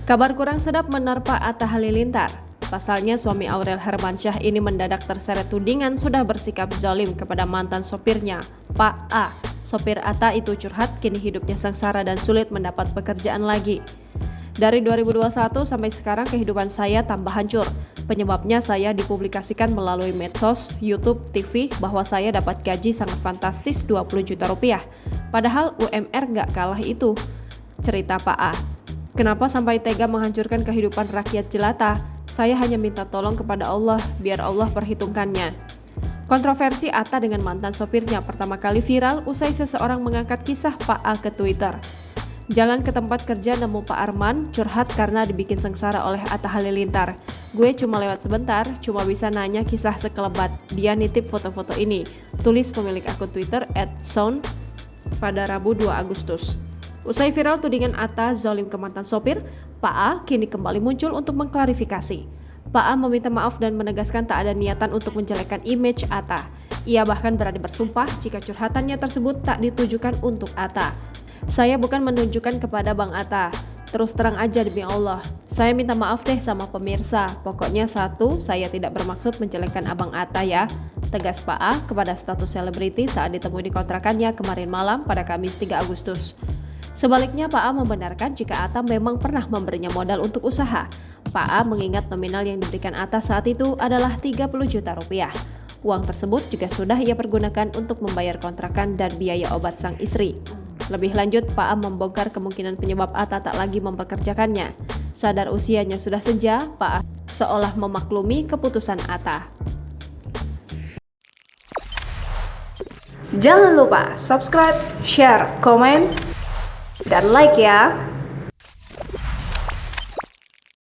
Kabar kurang sedap menerpa Atta Halilintar. Pasalnya suami Aurel Hermansyah ini mendadak terseret tudingan sudah bersikap zalim kepada mantan sopirnya, Pak A. Sopir Atta itu curhat kini hidupnya sengsara dan sulit mendapat pekerjaan lagi. Dari 2021 sampai sekarang kehidupan saya tambah hancur. Penyebabnya saya dipublikasikan melalui medsos, YouTube, TV bahwa saya dapat gaji sangat fantastis 20 juta rupiah. Padahal UMR nggak kalah itu, cerita Pak A. Kenapa sampai tega menghancurkan kehidupan rakyat jelata? Saya hanya minta tolong kepada Allah, biar Allah perhitungkannya. Kontroversi Atta dengan mantan sopirnya pertama kali viral usai seseorang mengangkat kisah Pak A ke Twitter. Jalan ke tempat kerja nemu Pak Arman, curhat karena dibikin sengsara oleh Atta Halilintar. Gue cuma lewat sebentar, cuma bisa nanya kisah sekelebat. Dia nitip foto-foto ini, tulis pemilik akun Twitter @sound pada Rabu 2 Agustus. Usai viral tudingan Atta zalim ke mantan sopir, Pak A kini kembali muncul untuk mengklarifikasi. Pak A meminta maaf dan menegaskan tak ada niatan untuk menjelekkan image Atta. Ia bahkan berani bersumpah jika curhatannya tersebut tak ditujukan untuk Atta. Saya bukan menunjukkan kepada Bang Atta. Terus terang aja demi Allah, saya minta maaf deh sama pemirsa. Pokoknya satu, saya tidak bermaksud menjelekkan Abang Atta ya, tegas Pak A kepada status selebriti saat ditemui di kontrakannya kemarin malam pada Kamis 3 Agustus. Sebaliknya, Pak A membenarkan jika Atta memang pernah memberinya modal untuk usaha. Pak A mengingat nominal yang diberikan Atta saat itu adalah 30 juta rupiah. Uang tersebut juga sudah ia pergunakan untuk membayar kontrakan dan biaya obat sang istri. Lebih lanjut, Pak A membongkar kemungkinan penyebab Atta tak lagi mempekerjakannya. Sadar usianya sudah senja, Pak A seolah memaklumi keputusan Atta. Jangan lupa subscribe, share, komen, dan like ya.